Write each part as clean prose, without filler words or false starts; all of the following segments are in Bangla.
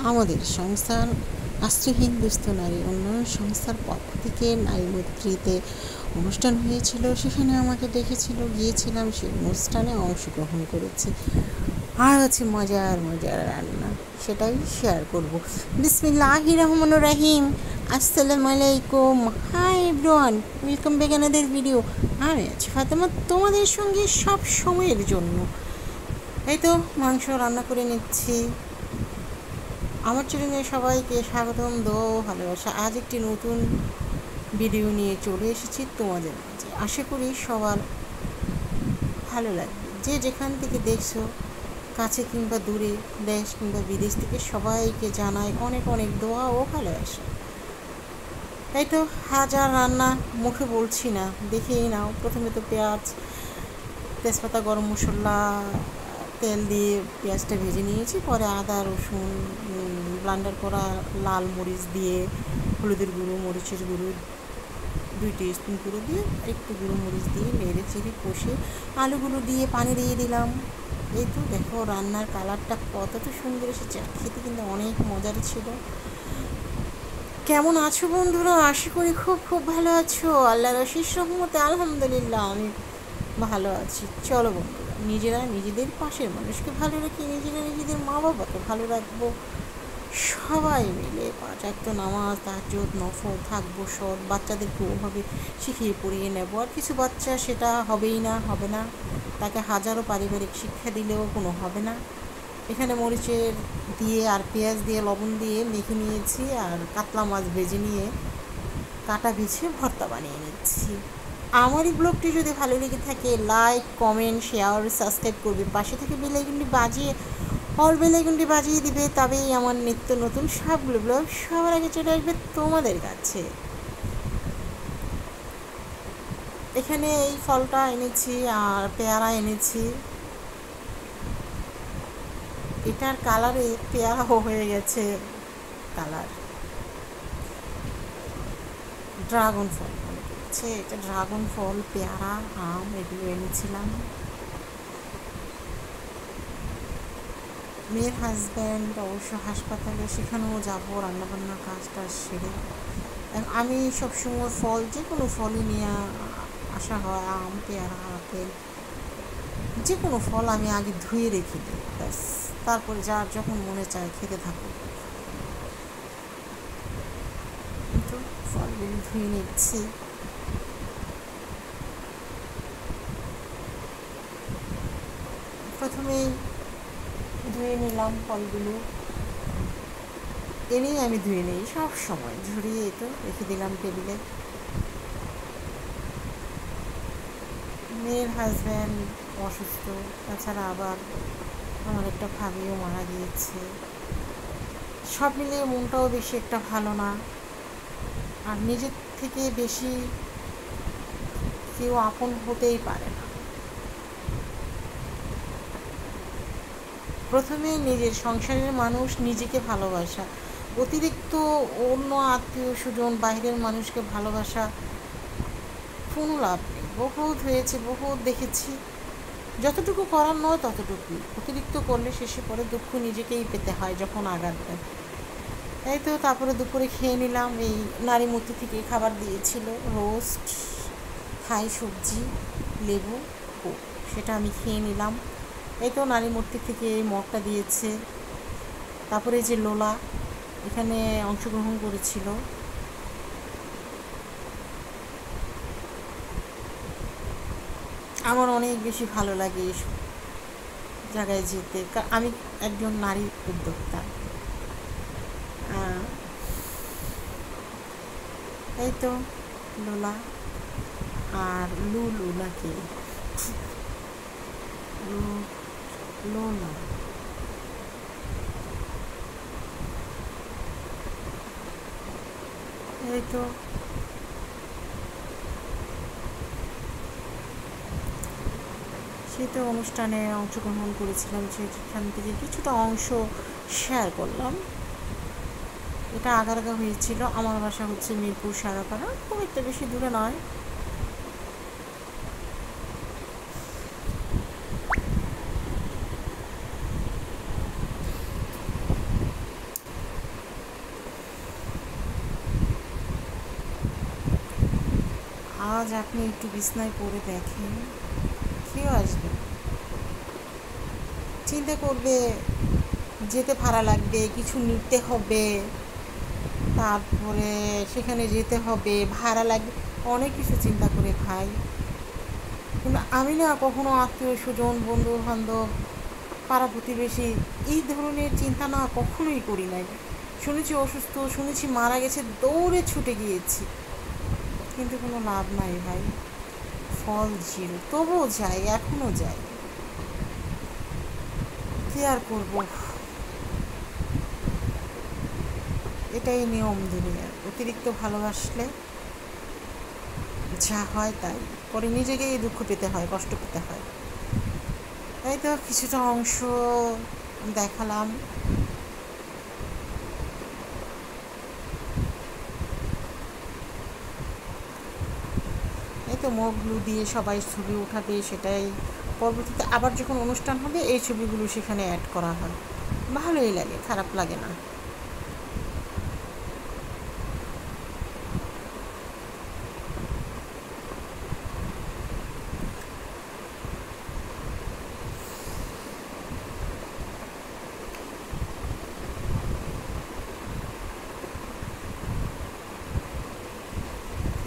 আমাদের সংস্থার আশ্রয়হীন দুস্থ নারী উন্নয়ন সংস্থার পক্ষ থেকে নারী মৈত্রীতে অনুষ্ঠান হয়েছিল, সেখানে আমাকে ডেকেছিল, গিয়েছিলাম, সেই অনুষ্ঠানে অংশগ্রহণ করেছি। আর হচ্ছে মজার মজার রান্না, সেটাই শেয়ার করব। বিসমিল্লাহির রহমানির রহিম। আসসালামু আলাইকুম, hi everyone, welcome back another video. আমি আছি ফাতেমা, তোমাদের সঙ্গে সব সময়ের জন্য। এই তো মাংস রান্না করে নিচ্ছি। আমার চ্যানেলে সবাইকে স্বাগতম, দোয়া ভালোবাসা। আজ একটি নতুন ভিডিও নিয়ে চলে এসেছি তোমাদের মাঝে। আশা করি সবার ভালো লাগবে। যে যেখান থেকে দেখছো, কাছে কিংবা দূরে, দেশ কিংবা বিদেশ থেকে, সবাইকে জানাই অনেক অনেক দোয়া ও ভালোবাসা। এই তো হাজার রান্না, মুখে বলছি না, দেখেই নাও। প্রথমে তো পেঁয়াজ, তেজপাতা, গরম মশলা, তেল দিয়ে পেঁয়াজটা ভেজে নিয়েছি। পরে আদা রসুন ব্লেন্ডার করা লাল মরিচ দিয়ে, হলুদের গুঁড়ো, মরিচের গুঁড়ো 2 টিস্পুন করে দিয়ে, একটু গুঁড়ো মরিচ দিয়ে নেড়ে চেড়ে কষে আলুগুলো দিয়ে পানি দিয়ে দিলাম। এই তো দেখো রান্নার কালারটা কতটা সুন্দর এসেছে, খেতে কিন্তু অনেক মজার ছিল। কেমন আছো বন্ধুরা? আশা করি খুব খুব ভালো আছো। আল্লাহর অশেষ রহমতে আলহামদুলিল্লাহ আমি ভালো আছি। চলো বন্ধুরা, নিজেরা নিজেদের পাশের মানুষকে ভালো রাখি, নিজেরা নিজেদের মা বাবাকে ভালো রাখবো। সবাই মিলে 5 ওয়াক্ত নামাজ, তাহাজ্জুদ, নফল থাকবো, সৎ বাচ্চাদেরকে ওভাবে শিখিয়ে পড়িয়ে নেবো। আর কিছু বাচ্চা সেটা হবেই না, হবে না, তাকে হাজারো পারিবারিক শিক্ষা দিলেও কোনো হবে না। এখানে মরিচের দিয়ে আর পেঁয়াজ দিয়ে লবণ দিয়ে মেখে নিয়েছি, আর কাতলা মাছ ভেজে নিয়ে কাটা ভেজে ভর্তা বানিয়ে নিচ্ছি। আমার এই ব্লগটি যদি ভালো লেগে থাকে, লাইক, কমেন্ট, শেয়ার, সাবস্ক্রাইব করবে। পাশে থেকে বেল আইকনটি বাজিয়ে অল বেল আইকনটি বাজিয়ে দিবে, তবেই আমার নিত্য নতুন সবগুলো ব্লগ সবার আগে চলে আসবে তোমাদের কাছে। এখানে এই ফলটা এনেছি আর পেয়ারা এনেছি। এটার কালারে পেয়ারাও হয়ে গেছে কালার। ড্রাগন ফল মনে করছে এটা ড্রাগন ফল, পেয়ারা, আম এগুলো এনেছিলাম। মেয়ের হাজব্যান্ড অবশ্য হাসপাতালে, সেখানেও যাবো রান্নাবান্নার কাজটা সেরে। আমি সবসময় ফল, যে কোনো ফলই নিয়ে আসা হয়, আম, পেয়ারা, আপেল, যে কোনো ফল আমি আগে ধুয়ে রেখে দিই, ব্যাস। তারপরে যার যখন মনে চায় খেতে থাকো। কিন্তু ফলগুলো ধুয়ে নিচ্ছি। প্রথমেই ধুয়ে নিলাম ফলগুলো, এনেই আমি ধুয়ে নিই সব সময়, ঝরিয়ে তো রেখে দিলাম টেবিলে। মেয়ের হাজব্যান্ড অসুস্থ, তাছাড়া আবার আমার একটা ভাবিও মারা গিয়েছে। সব মিলিয়ে মনটাও বেশি একটা ভালো না। আর নিজের থেকে বেশি কেউ আপন হতেই পারে না। প্রথমে নিজের সংসারের মানুষ, নিজেকে ভালোবাসা। অতিরিক্ত অন্য আত্মীয় স্বজন, বাইরের মানুষকে ভালোবাসা কোনো লাভ নেই। বহুত হয়েছে, বহুত দেখেছি। যতটুকু করার নয় ততটুকুই, অতিরিক্ত করলে শেষে পরে দুঃখ নিজেকেই পেতে হয় যখন আঘাত দেয়। এই তো তারপরে দুপুরে খেয়ে নিলাম। এই নারী মূর্তি থেকে খাবার দিয়েছিল, রোস্ট, থাই সবজি, লেবু, কোক, সেটা আমি খেয়ে নিলাম। এই তো নারী মূর্তি থেকে এই মগটা দিয়েছে। তারপরে যে লোলা এখানে অংশগ্রহণ করেছিল। আমার অনেক বেশি ভালো লাগে এইসব জায়গায় যেতে। আমি একজন নারী উদ্যোক্তা। এই তো লোলা আর লুলু নাকি লোলা, এই তো সেটা অনুষ্ঠানে অংশগ্রহণ করেছিলাম, সেখান থেকে কিছুটা অংশ শেয়ার করলাম। এটা আগারগা হয়েছিল। আমার বাসা হচ্ছে মিরপুর সারাপাড়া, খুব একটা বেশি দূরে নয়। আজ আপনি একটু বিছনায় পড়ে দেখেন, কেউ আসবে, চিন্তা করবে যেতে ভাড়া লাগবে, কিছু নিতে হবে, তারপরে সেখানে যেতে হবে, ভাড়া লাগবে, অনেক কিছু চিন্তা করে খাই। কিন্তু আমি না কখনো আত্মীয় স্বজন, বন্ধু বান্ধব, পাড়া প্রতিবেশী এই ধরনের চিন্তা না কখনোই করি নাই। শুনেছি অসুস্থ, শুনেছি মারা গেছে, দৌড়ে ছুটে গিয়েছি, কিন্তু কোনো লাভ নাই ভাই, ফল জিরো। তবুও যাই, এখনও যাই, কি আর করবো, এটাই নিয়ম দুনিয়ার। অতিরিক্ত ভালোবাসলে যা হয় তাই, পরে নিজেকেই দুঃখ পেতে হয়, কষ্ট পেতে হয়। তাই তো কিছুটা অংশ দেখালাম। এই তো মুখগুলো দিয়ে সবাই ছবি উঠাবে, সেটাই পরবর্তীতে আবার যখন অনুষ্ঠান হবে এই ছবিগুলো সেখানে অ্যাড করা হয়। ভালোই লাগে, খারাপ লাগে না।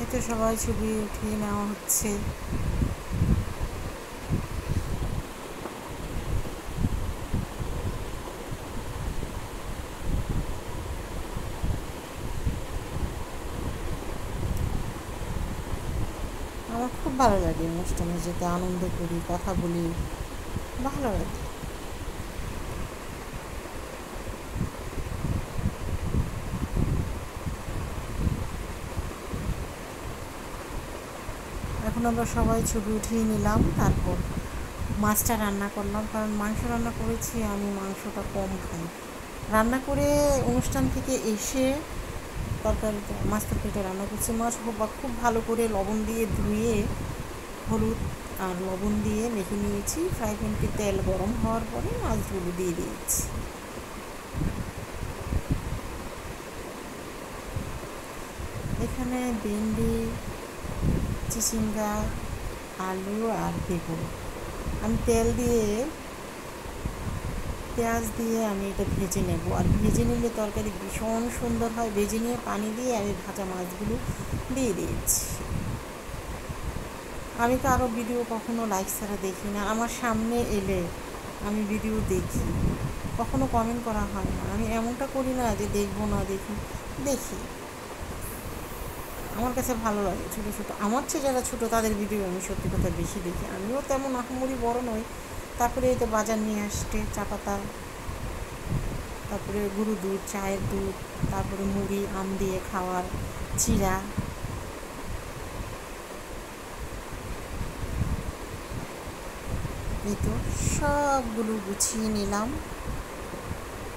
এই তো সবাই ছবি উঠিয়ে নেওয়া হচ্ছে। আমার খুব ভালো লাগে অনুষ্ঠানে যেতে, আনন্দ করি, কথা বলি, ভালো লাগে। এখন আমরা সবাই ছবি উঠিয়ে নিলাম, তারপর মাছটা রান্না করলাম, কারণ মাংস রান্না করেছি আমি, মাংসটা কম খাই। রান্না করে অনুষ্ঠান থেকে এসে তরকারিটা, মাছ তরকারিটা রান্না করছি। মাছ খুব ভালো করে লবণ দিয়ে ধুয়ে, হলুদ আর লবণ দিয়ে মেখে নিয়েছি। ফ্রাই প্যানটি তেল গরম হওয়ার পরে মাছগুলো দিয়ে দিয়েছি। এখানে ভেন্ডি, চিচিঙ্গা, আলু আর বেগুন আমি তেল দিয়ে, পেঁয়াজ দিয়ে আমি এটা ভেজে নেব। আর ভেজে নিলে তরকারি ভীষণ সুন্দর হয়। ভেজে নিয়ে পানি দিয়ে আমি ভাজা মাছগুলো দিয়ে দিয়েছি। আমি তো আরও ভিডিও কখনো লাইক ছাড়া দেখি না, আমার সামনে এলে আমি ভিডিও দেখি, কখনো কমেন্ট করা হয় না। আমি এমনটা করি না যে দেখবো না, দেখি, আমার কাছে ভালো লাগে। ছোটো ছোটো, আমার চেয়ে যারা ছোটো তাদের ভিডিও আমি সত্যি কথা বেশি দেখি। আমিও তেমন আহামরি বড় নই। তারপরে এই তো বাজার নিয়ে আসছে, চা পাতা, তারপরে গরুর দুধ, চায়ের দুধ, তারপরে মুড়ি, আম দিয়ে খাওয়ার, চিড়া, এই তো সবগুলো গুছিয়ে নিলাম।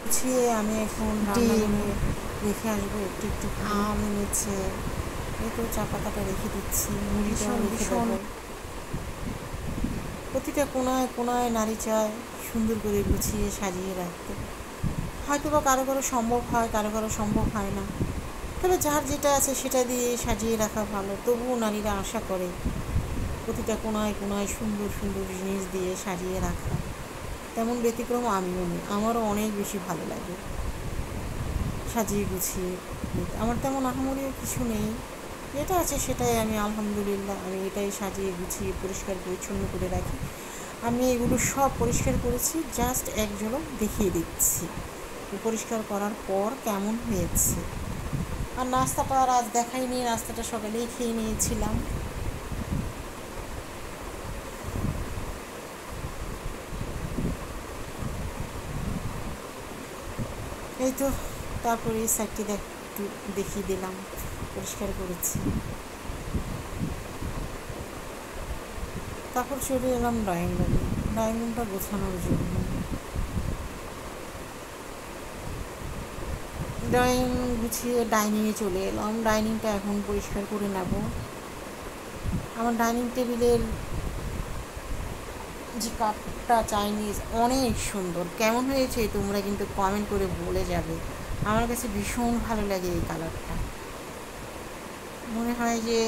গুছিয়ে আমি এখন রান্নাঘরে রেখে আসবো। একটু একটু আম এনেছে, এই তো চা পাতাটা রেখে দিচ্ছি, মুড়িটাও রেখে দেবো। প্রতিটা কোনায় কোনায় নারী চায় সুন্দর করে গুছিয়ে সাজিয়ে রাখতে। হয়তো বা কারো কারো সম্ভব হয়, কারো কারো সম্ভব হয় না, তবে যার যেটা আছে সেটা দিয়ে সাজিয়ে রাখা ভালো। তবুও নারীরা আশা করে প্রতিটা কোনায় কোনায় সুন্দর সুন্দর জিনিস দিয়ে সাজিয়ে রাখা। তেমন ব্যতিক্রম আমিও নেই, আমারও অনেক বেশি ভালো লাগে সাজিয়ে গুছিয়ে। আমার তেমন আহামরিও কিছু নেই, যেটা আছে সেটাই আমি আলহামদুলিল্লাহ, আমি এটাই সাজিয়ে গুছিয়ে পরিষ্কার পরিচ্ছন্ন করে রাখি। আমি এগুলো সব পরিষ্কার করেছি, জাস্ট এক ঝলক দেখিয়ে দিচ্ছি পরিষ্কার করার পর কেমন হয়েছে। আর নাস্তাটা আর আজ দেখাইনি, নাস্তাটা সকালেই খেয়ে নিয়েছিলাম। এই তো তারপরে এই সাইডটি একটু দেখিয়ে দিলাম, পরিষ্কার করেছি। তারপর চলে এলাম ড্রয়িং রুমে, ড্রয়িং রুমটা গোছানোর জন্য। ড্রয়িং গুছিয়ে ডাইনিংয়ে চলে এলাম, ডাইনিংটা এখন পরিষ্কার করে নেব। আমার ডাইনিং টেবিলের যে কাপটা চাইনিজ, অনেক সুন্দর। কেমন হয়েছে তোমরা কিন্তু কমেন্ট করে বলে যাবে। আমার কাছে ভীষণ ভালো লাগে এই কালারটা, মনে হয় যে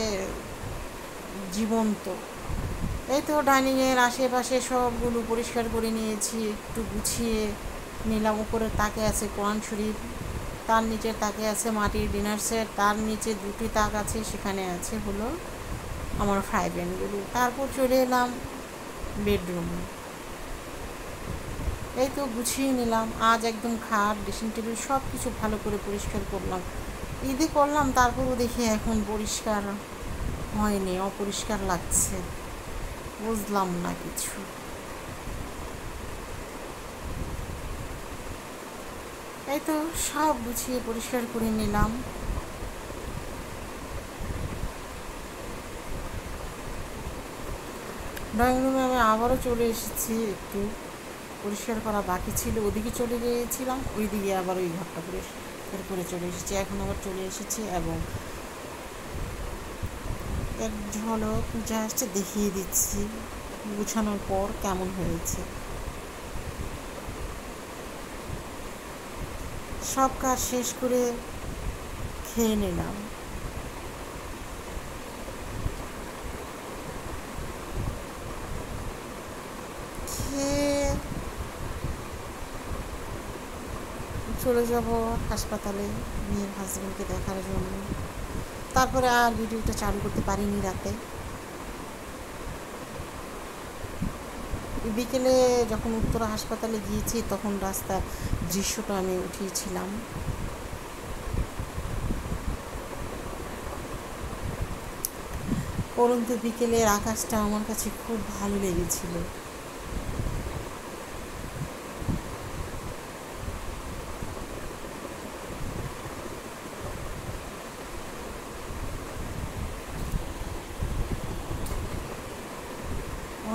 জীবন্ত। এই তো ডাইনিংয়ের আশেপাশে সবগুলো পরিষ্কার করে নিয়েছি, একটু গুছিয়ে নিলাম। উপরের তাকে আছে কোরআন শরীফ, তার নিচের তাকে আছে মাটির ডিনার সেট, তার নিচে দুটি তাক আছে, সেখানে আছে হলো আমার ফ্রাই প্যানগুলো। তারপর চলে এলাম বেডরুমে। এই তো গুছিয়ে নিলাম। আজ একদম খাট, ড্রেসিং টেবিল সব কিছু ভালো করে পরিষ্কার করলাম। ঈদে করলাম, তারপরও দেখি এখন পরিষ্কার হয়নি, অপরিষ্কার লাগছে, বুঝলাম না কিছু। এই তো সব গুছিয়ে পরিষ্কার করে নিলাম। ড্রয়িং রুমে আমি আবারও চলে এসেছি, একটু পরিষ্কার করা বাকি ছিল, ওদিকে চলে গিয়েছিলাম, ওই দিকে আবার ওই ঘরটা পরিষ্কার করে চলে এসেছি। এখন আবার চলে এসেছি এবং এক ঝলক জাস্ট দেখিয়ে দিচ্ছি গুছানোর পর কেমন হয়েছে। সব কাজ শেষ করে খেয়ে নিলাম। খেয়ে চলে যাব হাসপাতালে মেয়ের হাজব্যান্ডকে দেখার জন্য। তারপরে আর ভিডিওটা চালু করতে পারিনি রাতে। বিকেলে যখন উত্তরা হাসপাতালে গিয়েছি তখন রাস্তার দৃশ্যটা আমি উঠিয়েছিলাম। পরন্তু বিকেলের আকাশটা আমার কাছে খুব ভালো লেগেছিল।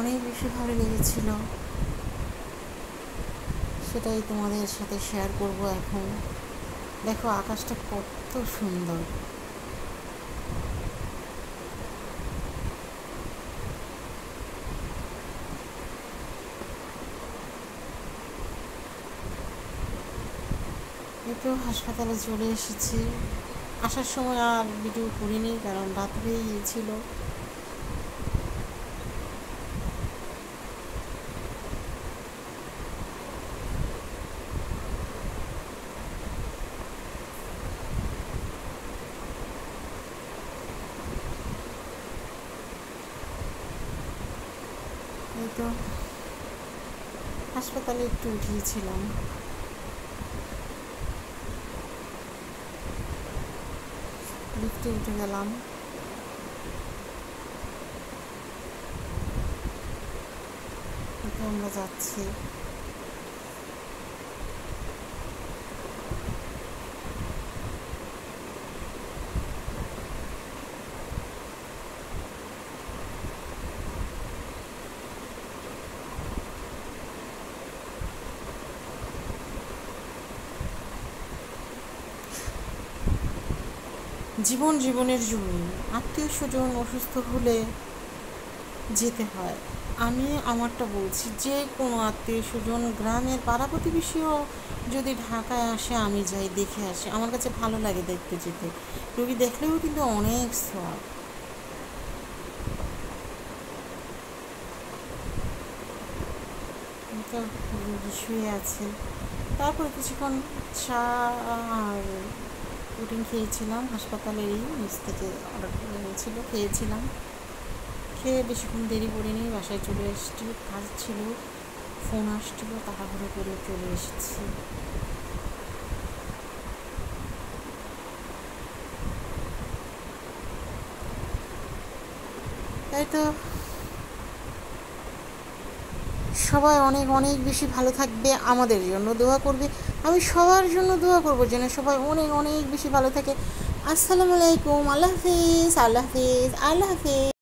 অনেক বেশি ভালো লেগেছিল, সেটাই তোমাদের সাথে শেয়ার করব এখন। দেখো আকাশটা কত সুন্দর। এই তো হাসপাতালে চলে এসেছি। আসার সময় আর ভিডিও করিনি, কারণ রাত হয়ে গিয়েছিল। এই তো হাসপাতালে একটু উঠিয়েছিলাম। লিফটে উঠে গেলাম। আমরা যাচ্ছি। জীবনের জন্য আত্মীয় স্বজন অসুস্থ হলে যেতে হয়। আমি আমারটা বলছি, যে কোনো আত্মীয় স্বজন গ্রামের পাড়া প্রতিবেশীও যদি ঢাকায় আসে আমি যাই, দেখে আসি। আমার কাছে ভালো লাগে দেখতে যেতে। রোগী দেখলেও কিন্তু অনেক সওয়াব। রোগী শুয়ে আছে। তারপর কিছুক্ষণ চা আর পুডিং খেয়েছিলাম, হাসপাতালেরই নিচ থেকে অর্ডার করে নিয়েছিল, খেয়েছিলাম। খেয়ে বেশিক্ষণ দেরি করিনি, বাসায় চলে এসেছি। কাজ ছিল, ফোন আসছিল, তাড়াহুড়ো করে চলে এসেছি। তাই তো সবাই অনেক অনেক বেশি ভালো থাকবে, আমাদের জন্য দোয়া করবে। আমি সবার জন্য দোয়া করবো যেন সবাই অনেক অনেক বেশি ভালো থাকে। আসসালামু আলাইকুম। আল্লাহ হাফিজ, আল্লাহ হাফিজ, আল্লাহ হাফিজ।